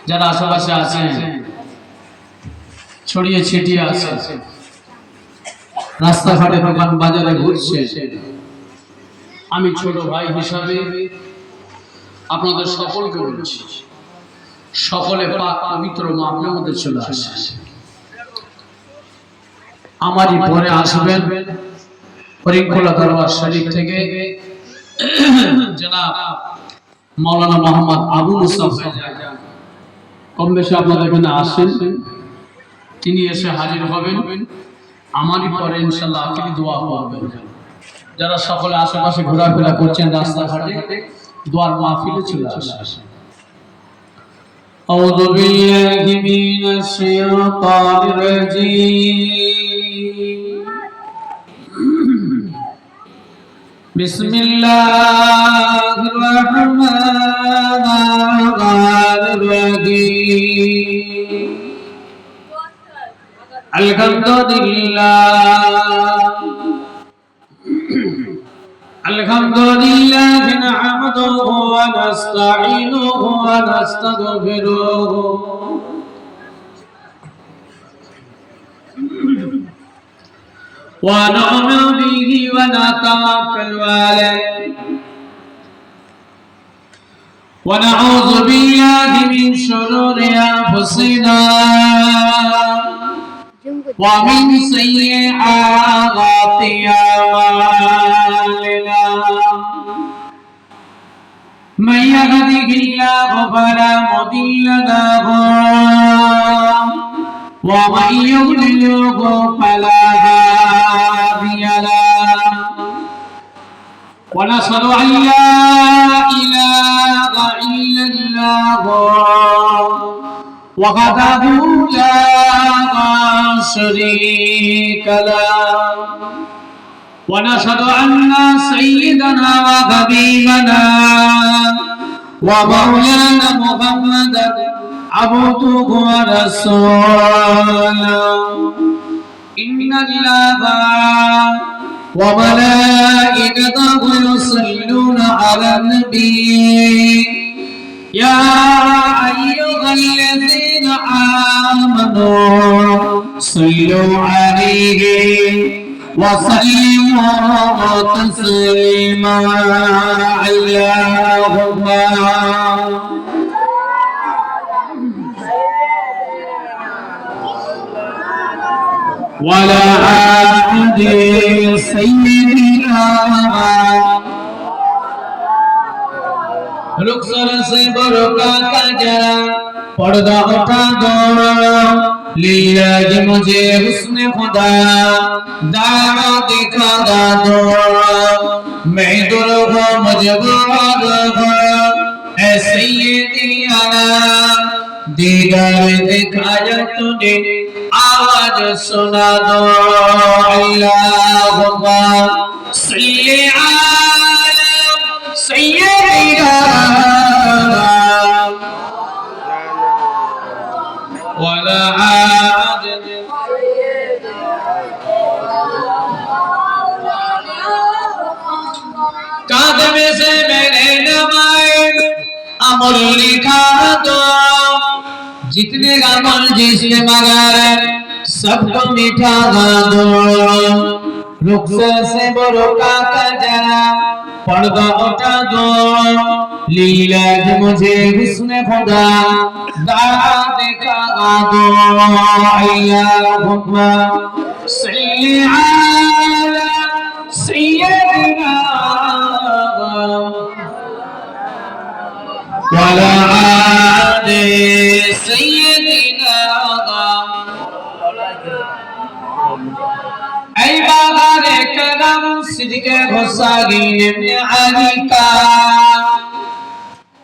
যারা আশেপাশে আছেন, ছড়িয়ে ছিটিয়ে আছে, রাস্তাঘাটে দোকান বাজারে ঘুরছে, আমি ছোট ভাই হিসাবে আপনাদের সকলকে বলছি, সকলে পাক পবিত্র মাহফিলের মধ্যে চলে আসে। আমারই পরে আসবেন ফরিদখোলা দরবার শরীফ থেকে জনাব মাওলানা মোহাম্মদ আবু মুসা ভাইজান, কম বেশি আপনাদের এখানে আসেন, তিনি এসে হাজির হবেন। আমারই পরে ইনশাআল্লাহ আখিরি দোয়া করবেন। যারা সকলে আশেপাশে ঘোরাফেরা করছেন রাস্তাঘাটে, দোয়ার মাহফিলে চলে আসেন। أعوذ بالله من الشيطان الرجيم بسم الله الرحمن الرحيم الحمد لله نحمده ونستعينه ونستغفره ونؤمن به ونتوكل عليه ونعوذ بالله من شرور أنفسنا ومن سيئات أعمالنا من يهده الله فلا مضل له ومن يضلل فلا هادي له ونشهد أن لا إله إلا الله وحده لا شريك له ونشهد أن سيدنا وحبيبنا ومولانا محمدا عبده ورسوله إن الله وملائكته يصلون على النبي يا أيها الذين آمنوا صلوا عليه وسلموا تسليما اللهم ولا عهد سيدنا रुखसर से बरका का जरा पर्दा उठा दो लिल्लाहि मुझे हुस्न खुदा दावा दिखा दो मैं दूर हो मजबूर हो ऐ सैयदी आना दीदार दिखाया तूने आवाज सुना दो अल्लाहुम्मा सल्ली अला सय्यिदिना वला आद कादम से मेरे नमाए अमल लिखा दो जितने अमल जिसने मगर सबको मिठा दो रुखसर से बरका का जरा पर्दा उठा दो लिल्लाहि मुझे हुस्न खुदा दावा दिखा दो अल्लाहुम्मा सल्ली अला सय्यिदिना वला आदि सय्यिदिना ऐ बागारे करम सिद्के घुसागिन इब्न अली का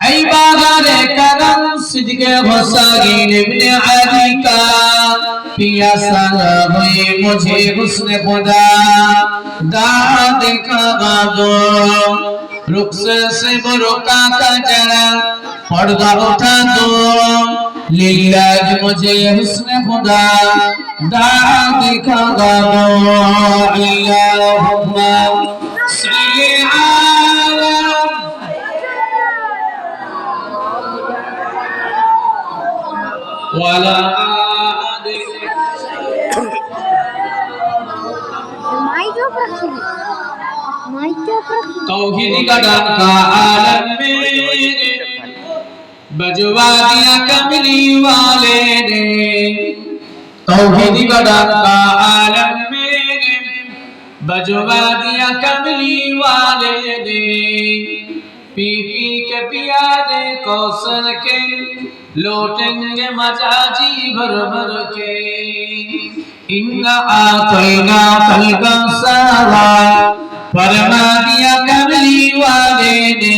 ऐ बागारे करम सिद्के घुसागिन इब्न अली का पियासा हुई मुझे हुस्न खुदा दावा दिखा दो रुखसर से बरका का जरा पर्दा उठा दो लिल्लाहि मुझे हुस्न खुदा दावा दिखा दो अल्लाहुम्मा सल्ली अला وعلى آله तौहीद का डंका आलम में बजवा दिया कमली वाले ने तौहीद का डंका आलम में बजवा दिया कमली वाले ने पी पी के पियारे कौसर के लौटेंगे मजाजी भर भर के इन्ना आतैना कल कौसरा फरमा दिया कमली वाले ने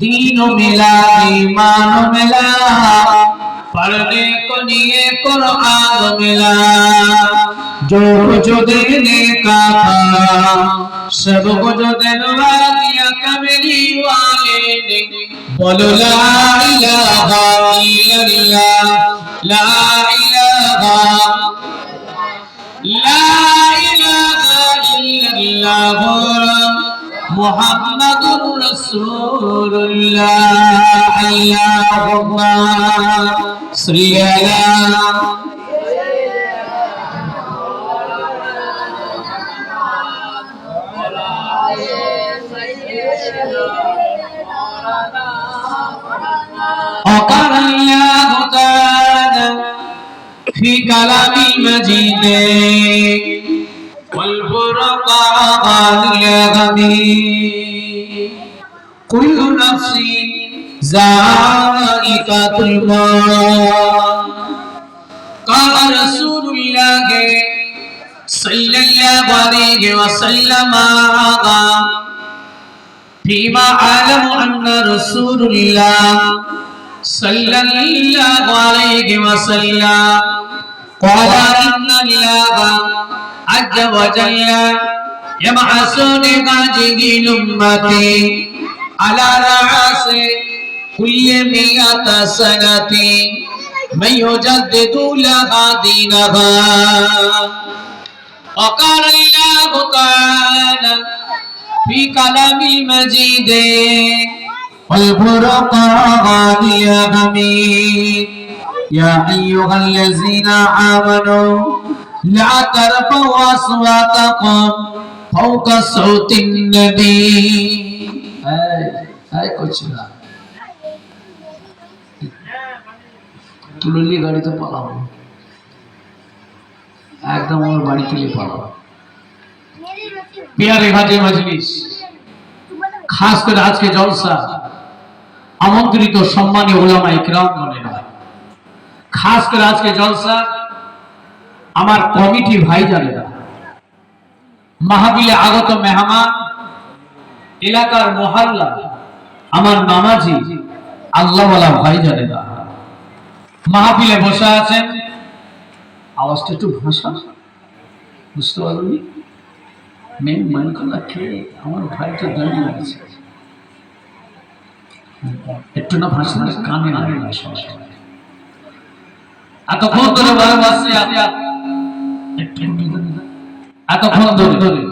दीनो मिला ईमानो मिला पढ़ने को निये कुरान मिला जो कुछ देने का था सब कुछ दिलवा दिया कमली वाले ने बोलो ला इलाहा इल्लल्लाह ला इलाहा इल्लल्लाह मुहम्मदुर रसूलुल्लाह अल्लाहुम्मा सल्ली अला وقال الله تعالى في كلام المجيد والفرقان الحميد كل نفس ذائقة الموت قال رسول الله صلى الله عليه وسلم فيما أعلم أن رسول الله صلى الله عليه وسلم قال إن الله عز وجل يبعث لهذه الأمة على رأس كل 100 سنة من يجدد لها دينها وقال الله تعالى في كلام المجيد والفرقان الحميد يا أيها الذين آمنوا لا ترفعوا أصواتكم فوق صوت النبي है कुछ ना तुलनी गाड़ी तो पाला हो एकदम और बाड़ी के लिए पाला प्यारे हाजी मजलिस खास कर आज के जलसा আমন্ত্রিত সম্মানীয় উলামা ইকরাম গণেরা খাস করে আজকে জলসা আমার কমিটি ভাইজানেরা মাহফিলে আগত মেহমান এলাকার মহল্লা আমার নামাজি আল্লাহওয়ালা ভাইজানেরা মাহফিলে বসে আছেন আওয়াজটা একটু ভাষা বুঝতে পারলি মেন মানকলা খেয়ে আমার ভাইটা দাঁড়িয়ে আছে একটু না ভাষা কানে না এতক্ষণ ধরে ভালোবাসি এতক্ষণ ধরে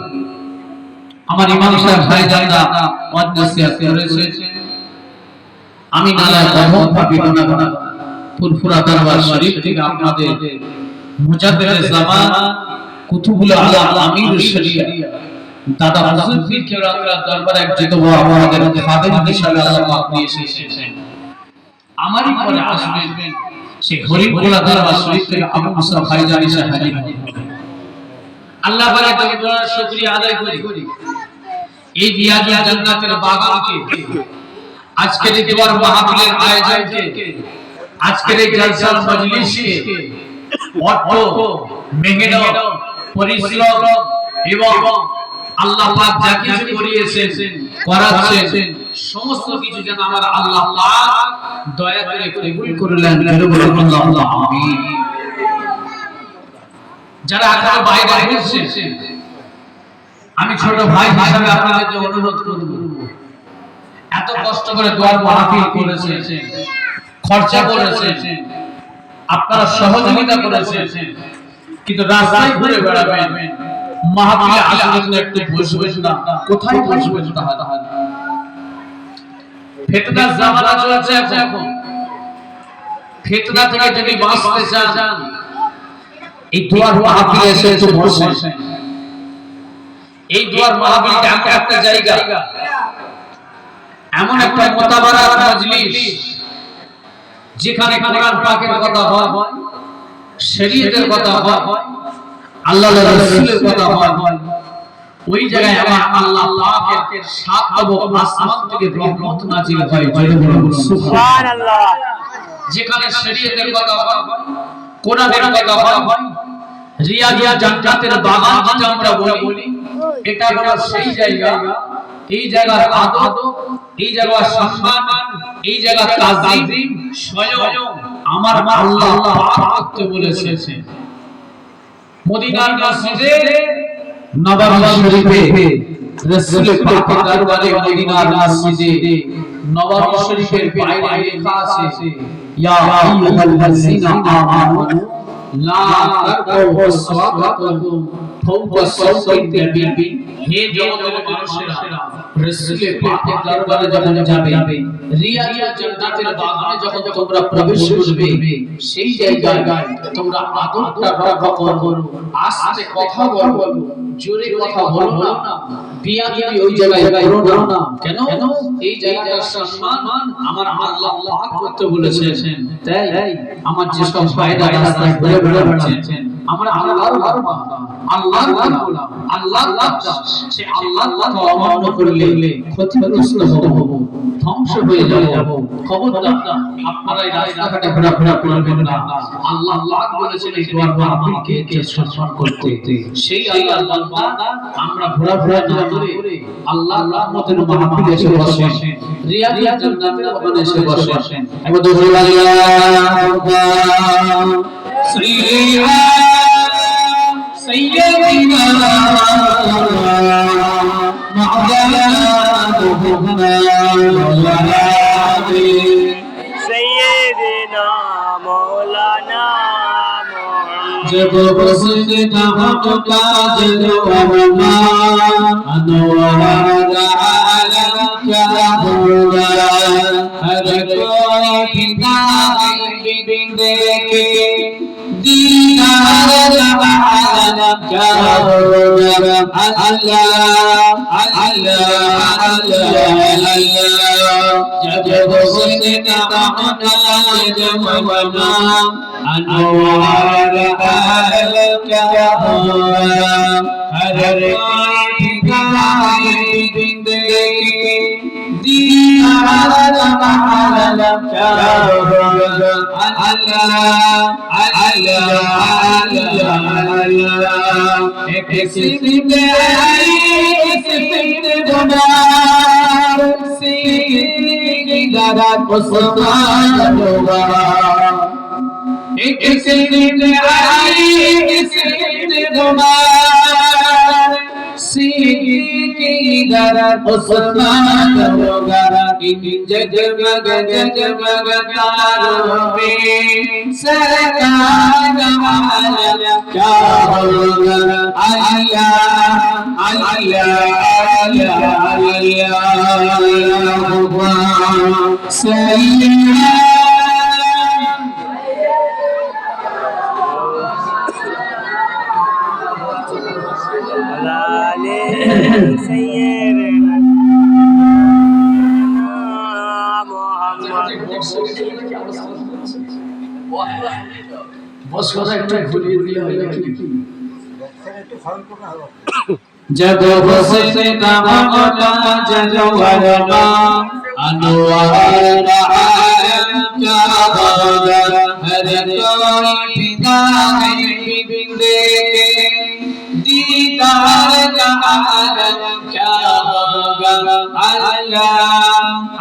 আমার ইমাম সাহেব ভাইজানরা ওয়াজনসিয়াত করেছে আমি নালা কদম পাবিনা ফুরফুরা দরবার শরীফ থেকে আপনাদের মুজাদ্দিদে জামান কুতুবুল আলা আমির শরিয়া দাদা হুজুর পীর কেরামরা দরবারে যেতে আমাদের খাদেম হিসেবে আল্লাহ পাক নিয়ে এসেছেন আমারই পরে আসবেন সেই হরিপুরা দরবার শরীফ থেকে আবু মুসা ভাইজান এসে হাজির হবেন আল্লাহ পাকের দরবারে শুকরিয়া আদায় করি এই রিয়াজুল জান্নাতের বাগানকে আজকের এই দিবার মাহফিলের আয়োজনকে আজকের এই জলসার মজলিসকে অর্থ মেহনত পরিশ্রম এবং আল্লাহ পাক যা কিছু করিয়েছেন করাচ্ছেন সমস্ত কিছু যেন আমার আল্লাহ পাক দয়া করে কবুল করলেন আল্লাহ আমিন যারা এখনো বাইরে বসেছেন আমি ছোট ভাই হিসেবে আপনাদেরকে অনুরোধ করব এত কষ্ট করে দোয়ার মাহফিল করেছেন খরচা করেছেন আপনারা সহযোগিতা করেছেন কিন্তু রাস্তায় ঘুরে বেড়াবেন মাহফিলে আসলে একটু বসবেন না কোথায় বসবেন তাহলে ফিতনার জামানা চলছে এখন ফিতনা থেকে যদি বাঁচতে চান এই দুয়ার মাহফিলে এসে একটু বসেন। এই দুয়ার মাহফিলটা এমন একটা জায়গা, এমন একটা মুতাবারাক মজলিস যেখানে কোরআন পাকের কথা হয়, শরীয়তের কথা হয়, আল্লাহর রাসূলের কথা হয়। ওই জায়গায় আমার আল্লাহ পাকের সাত আসমান থেকে রহমত নাযিল হয়। সুবহানাল্লাহ। যেখানে শরীয়তের কথা হয়, কোরআনের কথা হয়, রিয়াজিয়া জান্নাতের বাগান যেটা আমরা বলি, এটা হলো সেই জায়গা। এই জায়গার আদব, এই জায়গার সম্মান, এই জায়গার তাজিম স্বয়ং আমার আল্লাহ পাক করতে বলেছেন। মদিনার মসজিদে নববী শরীফে রাসূল পাকের দরবারে মদিনার মসজিদে নববী শরীফের বাইরে লেখা আছে, ইয়া আইয়ুহাল্লাযীনা আমানু লা তারফাউ আসওয়াতাকুম ফাওকা সাওতিল নবী। হে জগতের মানুষেরা, রাসূল পাকের দরবারে যখন যাবে, রিয়াজিয়া জান্নাতের বাগানে যখন তোমরা প্রবেশ করবে, সেই জায়গায় তোমরা আদবটা রক্ষা করো, আস্তে কথা বলো, জোরে কথা বলো না, বিয়াদবি ওই জায়গায় করো না। কেন? এই জায়গাটার সম্মান আমার আল্লাহ পাক করতে বলেছেন। তাই আমার যেসব ভাইরা রাস্তায় ঘুরে ঘুরে বেড়াচ্ছেন, আমরা আল্লাহর বান্দা, আল্লাহর গোলাম, আল্লাহর বান্দা। সে আল্লাহর কথা অমান্য করলে ক্ষতিগ্রস্ত হব, ধ্বংস হয়ে যাব। খবরদার আপনারা এই রাস্তাঘাটে ঘোরাফেরা করবেন না। আল্লাহ পাক বলেছেন এই দুয়ার মাহফিলকে সম্মান করতে। সেই আল্লাহর বান্দা আমরা ঘোরাফেরা না করে আল্লাহর রহমতের মাহফিলে এসে বসেন, রিয়াজিয়া জান্নাতের বাগানে এসে বসেন। একবার দরুদ سيدنا مولانا سيدنا مولانا जब बसता होता जलवा अनवार आलम क्या होगा, हर कोई फिदा बिंदे के दीदार आलम क्या होगा। अल्लाह अल्लाह अल्लाह जब बसता होता जलवा अनवार आलम क्या होगा, हर कोई फिदा बिंदे के दीदार आलम क्या होगा। अल्लाह अल्लाह अल्लाह एक सिमटे आई सिमटे गुनार सिमटे दरा उस्मान होगा। एक सिमटे आई सिमटे गुनार सिमटे दरा उस्मान होगा। इन जगमग जगमग तारों में सरकार आलम क्या होगा। अल्लाह अल्लाह अल्लाह सैयदना سيدنا बस वाला एक घुरिए दिया है लेकिन जब बसता होता जलवा अनवार आलम क्या होगा, हर कोई फिदा बिंदे के दीदार आलम क्या होगा। अल्लाह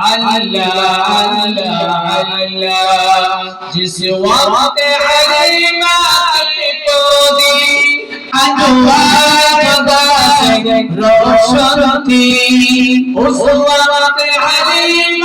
अल्लाह अल्लाह जिस वक्त हरीमा को दी अनवार रोशन थी, उस वक्त हरीमा